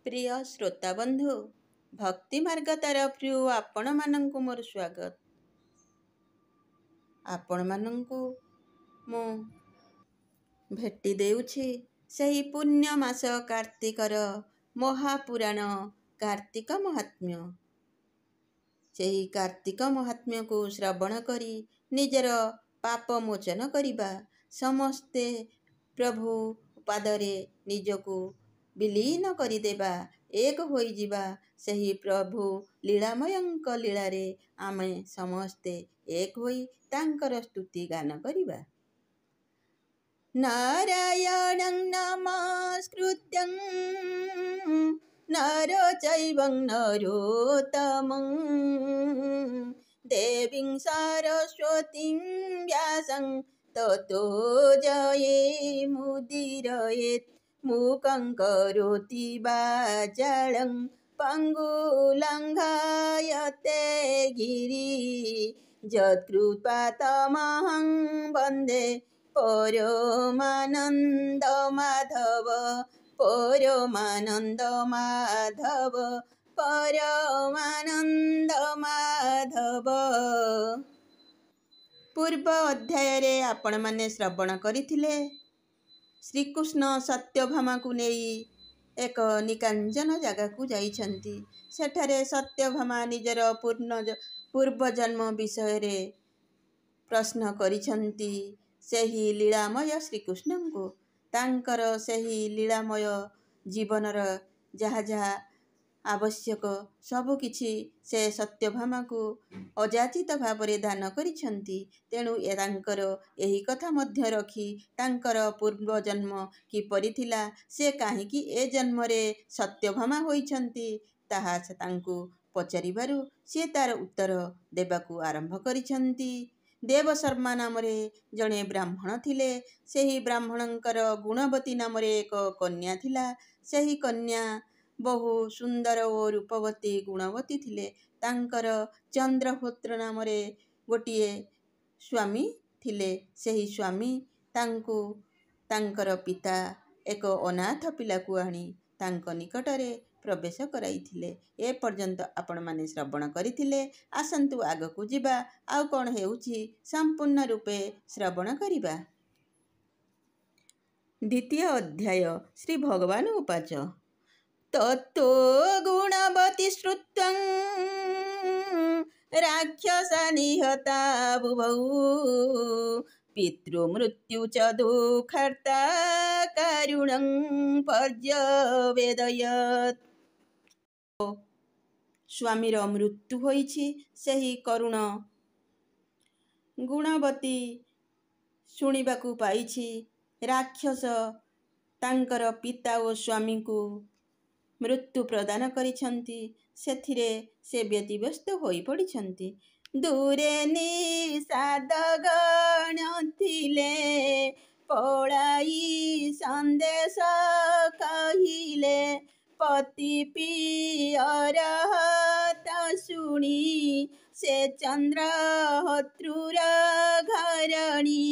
प्रिय श्रोता बंधु भक्ति मार्ग तरफरु आपण मानंकु मोर स्वागत। आपण मानंकु मु भेटी देउछि सही पुण्य मास कार्तिकर महापुराण कार्तिक महात्म्य। ସେହି कार्तिक महात्म्य को श्रवण करी निजर पाप मोचन करिबा, समस्ते प्रभु पादरे निजको विलीन करिदेबा, एक होइजिबा। ସେହି प्रभु लीलामयଙ୍କ लीलारे आमे समस्ते एक होई तांकर स्तुति गान करिबा। नारायणं नमस्कृत्यं नरो चैवं नरोत्तमं देवीं सरस्वतीं व्यासं ततो जयेमुदीरयेत्। मूकं करोति वाचालं पङ्गुलङ्घयते गिरिं यत्कृपातमहं वन्दे परमानन्द माधव। परमानन्द माधव परमानन्द माधव। पूर्व अध्याय रे आपण माने श्रवण करिथिले श्रीकृष्ण सत्यभामा को नेई एक निकांजन जगह को जाइछंती। सेठारे सत्यभामा निजर पूर्वजन्म विषय रे प्रश्न करिछंती सेही लीलामय श्रीकृष्ण को। तांकर सेही लीलामय जीवनर जहा जहा आवश्यक सबु किछि से सत्यभामा को अजाचित भावरे दान करिछंती। तेणु तांकर एही कथा मध्य रखी तांकर पूर्व जन्म किपरि थिला, से काहीकि ए जन्म रे सत्यभामा होइछंती ताहा तांकु पचारिबारु से तार उत्तर देबाकू आरंभ करिछंती। देवशर्मा नाम रे जणे ब्राह्मण थिले। सेही ब्राह्मणंकर गुणवती नाम रे एक कन्या थिला। सेही कन्या बहु सुंदर और रूपवती गुणवती थिले। तांकर चंद्रहोत्र नाम रे गोटिए स्वामी थिले। सेही स्वामी तांकु तांकर पिता एक अनाथ पिला को आनी तांक निकटरे प्रवेश कराइथिले। ए पर्यंत आपण माने श्रवण करिथिले। आसंतु आगकू जिबा आउ कोन हेउछि संपूर्ण रूपे श्रवण करिबा। द्वितीय अध्याय श्री भगवान उवाच तत्तो गुणवती श्रुत्वं राक्षसा निहता बुभौ पितृमृत्यु च दुःखर्ता कारुणं पर्यवेदयत्। स्वामीर मृत्यु होइछि सेही करुण गुणवती शुणिबाकू पाइछि। राक्षस तांकर पिता और स्वामी को मृत्यु प्रदान करिछंती। सेथिरे से व्यतिव्यस्त होई पड़िछंती। दूरे निषाद गण थिले पळाई संदेश कहिले पति पियर हता शुणी से चंद्रहत्रुर घरणी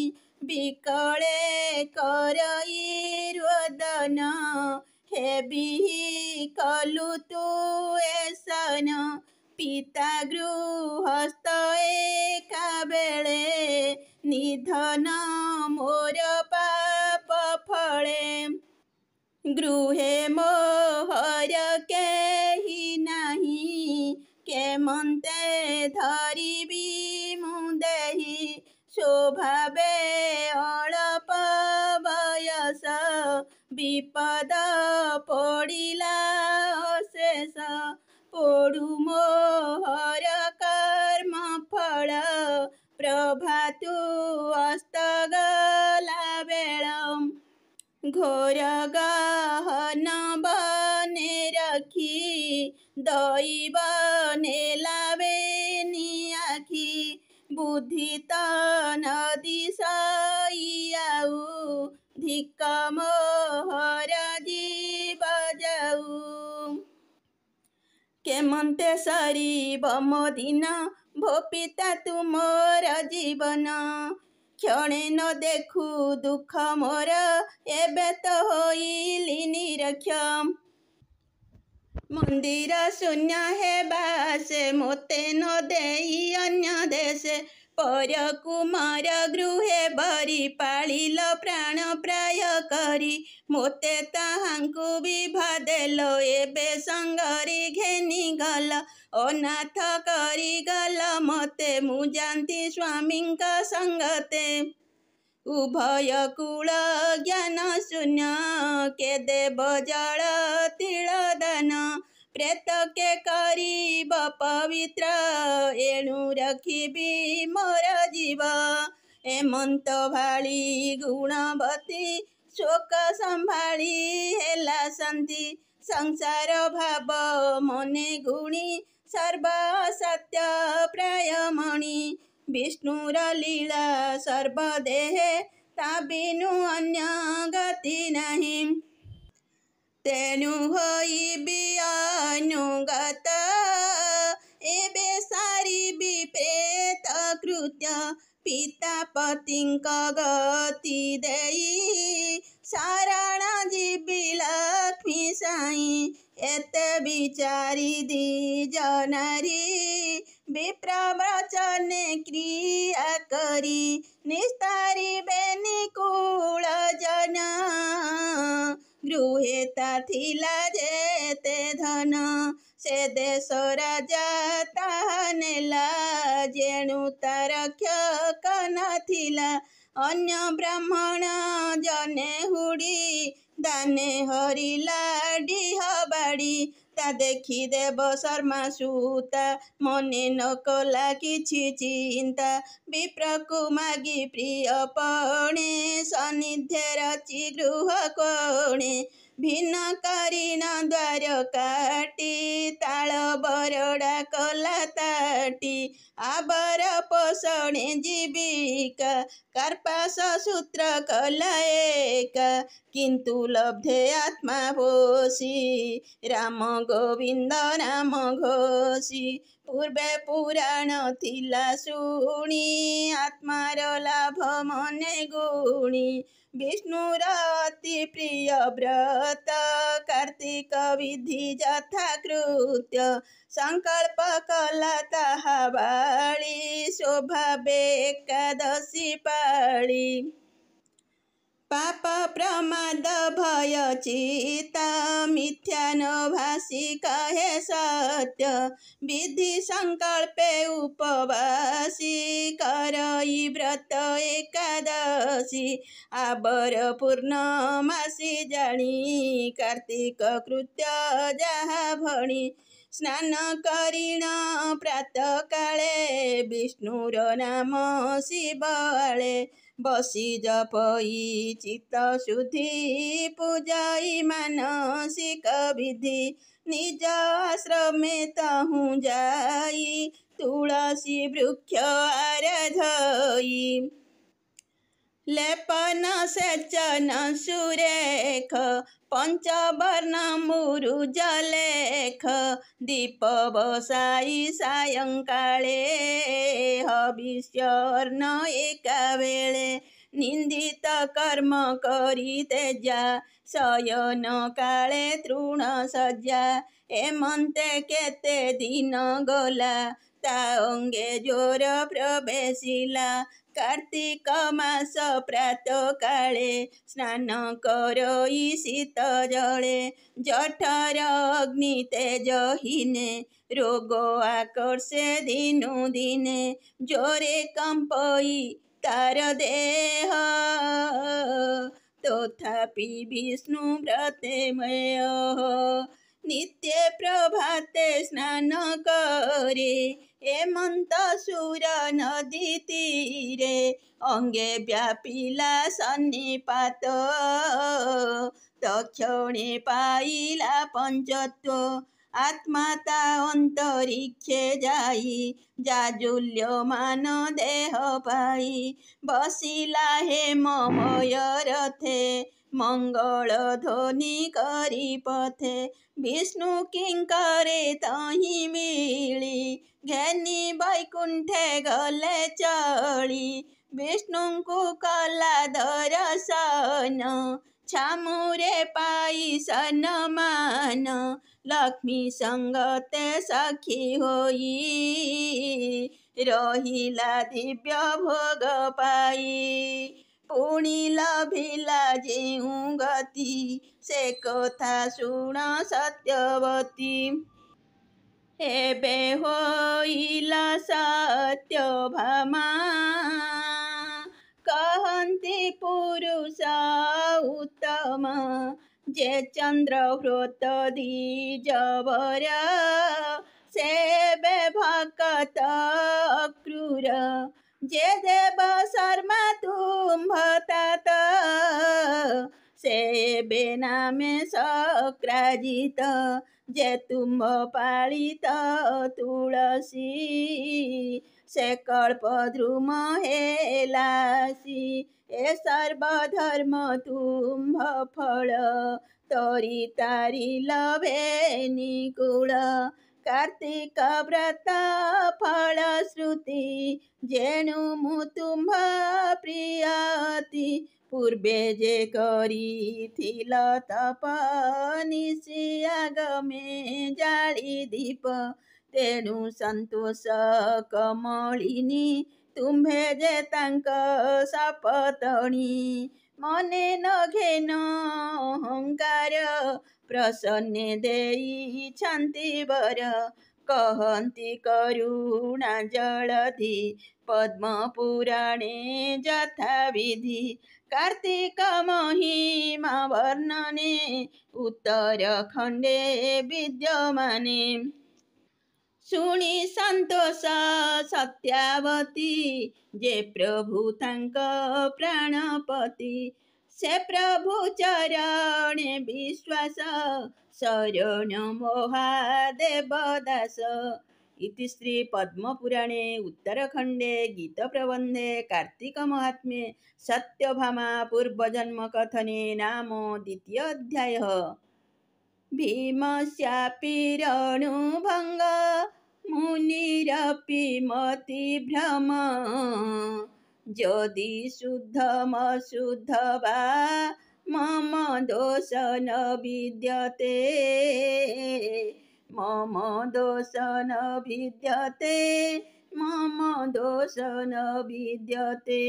विकळे करई रोदन हेबि कलु तु एसन पिता गृहस्थ एका बेळे निधन मोर पाप फळे गृहे मोहर केहि नाही केमन्ते धरिबि मुदेहि स्वभावे अळप बयस विपद पड़िला अशेष पड़ु मोहर कर्म फल प्रभातु अस्तगला बेळ घोर गहन बने रखी दैव नेलावे निआखी बुद्धि त नदी सईआऊ धिक मोहर जीव जाऊ केमन्ते सरीब मो दिन भो पिता तुमोर जीवन क्षणे न देखु दुख मोर एबे तो होइली निरक्ष ମନ୍ଦିର ଶୂନ୍ୟ ହେବା ସେ ମୋତେ ନ ଦେଇ ଅନ୍ୟ ଦେଶେ ପରକୁ ମର ଗୃହେ ବରି ପାଳିଲ ପ୍ରାଣ ପ୍ରାୟ କରି ମୋତେ ତାହାଙ୍କୁ ବିଭା ଦେଲ ଏବେ ସଙ୍ଗରେ ଘେନି ଗଲ ଅନାଥ କରିଗଲ ମୋତେ ମୁଁ ଯାନ୍ତି ସ୍ୱାମୀଙ୍କ ସଙ୍ଗତେ ଉଭୟ କୂଳ ଜ୍ଞାନ ଶୂନ୍ୟ କେ ଦେବ ଜଳ ତିଳ ଦାନ ପ୍ରେତ କେ କରିବ ପବିତ୍ର ଏଣୁ ରଖିବି ମୋର ଜୀବ ଏମନ୍ତ ଭାଳି ଗୁଣବତୀ ଶୋକ ସମ୍ଭାଳି ହେଲା ଶାନ୍ତି ସଂସାର ଭାବ ମନେ ଗୁଣି ସର୍ବ ସତ୍ୟ ପ୍ରାୟ ମଣି ବିଷ୍ଣୁର ଲୀଳା ସର୍ବଦେହେ ତା ବିନୁ ଅନ୍ୟ ଗତି ନାହିଁ ତେଣୁ ହୋଇବି ଅନୁଗତ ଏବେ ସାରିବି ପ୍ରେତ କୃତ୍ୟ ପିତା ପତିଙ୍କ ଗତି ଦେଇ ଶରଣ ଯିବି ଲକ୍ଷ୍ମୀ ସାଇ ଏତେ ବିଚାରି ଦ୍ୱିଜ ନାରୀ ବିପ୍ରବଚନେ କ୍ରିୟା କରି ନିସ୍ତାରିବେ ନିକୁଳ ଜନ ଗୃହେ ତା ଥିଲା ଯେତେ ଧନ ସେ ଦେଶ ରାଜା ତାହା ନେଲା ଯେଣୁ ତାର କ୍ଷକ ନଥିଲା ଅନ୍ୟ ବ୍ରାହ୍ମଣ ଜନେ ହୁଡ଼ି ଦାନେ ହରିଲା ଡିହ ବାଡ଼ି ତା ଦେଖି ଦେବ ଶର୍ମା ସୂତା ମନେ ନ କଲା କିଛି ଚିନ୍ତା ବିପ୍ରକୁ ମାଗି ପ୍ରିୟ ପଣେ ସନ୍ନିଧେ ରଚି ଗୃହ କୋଣେ ଭିନ୍ନ କରିଣ ଦ୍ୱାର କାଟି ତାଳ ବରଡ଼ା କଲା ତାଟି ଆବର ପୋଷଣେ ଜୀବିକା କାର୍ପାସ ସୂତ୍ର କଲା ଏକା କିନ୍ତୁ ଲବ୍ଧେ ଆତ୍ମା ପୋଷି ରାମ ଗୋବିନ୍ଦ ନାମ ଘୋଷି ପୂର୍ବେ ପୁରାଣ ଥିଲା ଶୁଣି ଆତ୍ମାର ଲାଭ ମନେ ଗୁଣି ବିଷ୍ଣୁର ଅତି ପ୍ରିୟ ବ୍ରତ କାର୍ତ୍ତିକ ବିଧି ଯଥାକୃତ୍ୟ ସଂକଳ୍ପ କଲା ତାହା ବାଳି ସ୍ୱଭାବେ ଏକାଦଶୀ ପାଳି ପାପ ପ୍ରମାଦ ଭୟ ଚିତା ମିଥ୍ୟା ନ ଭାଷି କହେ ସତ୍ୟ ବିଧି ସଂକଳ୍ପେ ଉପବାସୀ କରଇ ବ୍ରତ ଏକାଦଶୀ ଆବର ପୂର୍ଣ୍ଣମାସୀ ଜାଣି କାର୍ତ୍ତିକ କୃତ୍ୟ ଯାହା ଭଣି ସ୍ନାନ କରିଣ ପ୍ରାତ କାଳେ ବିଷ୍ଣୁର ନାମ ଶିବ ଆଳେ ବସି ଜପଇ ଚିତ୍ତ ଶୁଦ୍ଧି ପୂଜଇ ମାନସିକ ବିଧି ନିଜ ଆଶ୍ରମେ ତହୁଁ ଯାଇ ତୁଳସୀ ବୃକ୍ଷ ଆରାଧଇ ଲେପନ ସେଚନ ସୁରେଖ ପଞ୍ଚବର୍ଣ୍ଣ ମୁରୁଜ ଲେଖ ଦୀପ ବସାଇ ସାୟଙ୍କାଳେ ହବିଷ୍ୟର୍ଣ୍ଣ ଏକାବେଳେ ନିନ୍ଦିତ କର୍ମ କରି ତେଜା ଶୟନ କାଳେ ତୃଣ ସଜ୍ଜା ଏମନ୍ତେ କେତେ ଦିନ ଗଲା ତା ଅଙ୍ଗେ ଜ୍ୱର ପ୍ରବେଶିଲା କାର୍ତ୍ତିକ ମାସ ପ୍ରାତ କାଳେ ସ୍ନାନ କରଇ ଶୀତ ଜଳେ ଜଠର ଅଗ୍ନି ତେଜ ହୀନେ ରୋଗ ଆକର୍ଷେ ଦିନୁ ଦିନେ ଜୋରେ କମ୍ପଇ ତାର ଦେହ ତଥାପି ବିଷ୍ଣୁ ବ୍ରତେ ମୟ ନିତ୍ୟ ପ୍ରଭାତେ ସ୍ନାନ করে ଏମନ୍ତ ସୁର ନଦୀ ତୀରେ ଅଙ୍ଗେ ବ୍ୟାପିଲା ସନ୍ନିପାତ ତକ୍ଷଣେ ପାଇଲା ପଞ୍ଚତ୍ୱ ଆତ୍ମା ତା ଅନ୍ତରିକ୍ଷେ ଯାଇ ଜାଜୁଲ୍ୟମାନ ଦେହ ପାଇ ବସିଲା ହେମମୟ ରଥେ ମଙ୍ଗଳ ଧ୍ୱନି କରି ପଥେ ବିଷ୍ଣୁ କିଙ୍କରେ ତହିଁ ମିଳି ଘେନି ବୈକୁଣ୍ଠେ ଗଲେ ଚଳି ବିଷ୍ଣୁଙ୍କୁ କଲା ଦର୍ଶନ ଛାମୁରେ ପାଇ ସନମାନ लक्ष्मी संगते सखी होई रहिला दिव्य भोग पाई पुणी लभिला ଯେଉଁ गति से कथा शुण सत्यवती ଏବେ ହୋଇଲା ସତ୍ୟଭାମା କହନ୍ତି ପୁରୁଷ ଉତ୍ତମ ଯେ ଚନ୍ଦ୍ରହୃତ ଦ୍ୱିଜବର ସେବେ ଭକତ ଅକ୍ରୂର ଯେ ଦେବ ଶର୍ମା ତୁମ୍ଭ तात ସେବେ ନାମେ ସକ୍ରାଜିତ जे तुम्भ पालित तुलसी से कल्पद्रुम हेलासी ए सर्वधर्म तुम्भ फल तोरी तारी लभे निकुल कार्तिक व्रत फल श्रुति जेणु मु तुम्भ प्रियति पूर्वे जे करिथिल तप निशि आगमे जाଳି दीप तेणु संतोष कमलिनी तुम्भे जे तांक सपतणी मने न घेन अहंकार प्रसन्ने ଦେଇଛନ୍ତି वर कहନ୍ତି करुणा जलधि पद्म पुराणे यथाविधि कार्तिक महिमा वर्णने उत्तरखंडे विद्यमाने शुणी संतोष सत्यावती जे प्रभु तांक प्राणपति से प्रभु चरणे विश्वास शरण महादेव दास इति श्री पद्मपुराणे उत्तरखंडे गीत प्रबंधे कार्तिक महात्म्ये सत्यभामा पूर्वजन्म कथने नाम द्वितीय अध्याय भीमस्यापि रणुभंग मुनिरपि मतिभ्रम यदि शुद्धमशुद्ध वा मम दोष न विद्यते मम दोष न विद्यते मम दोष न विद्यते।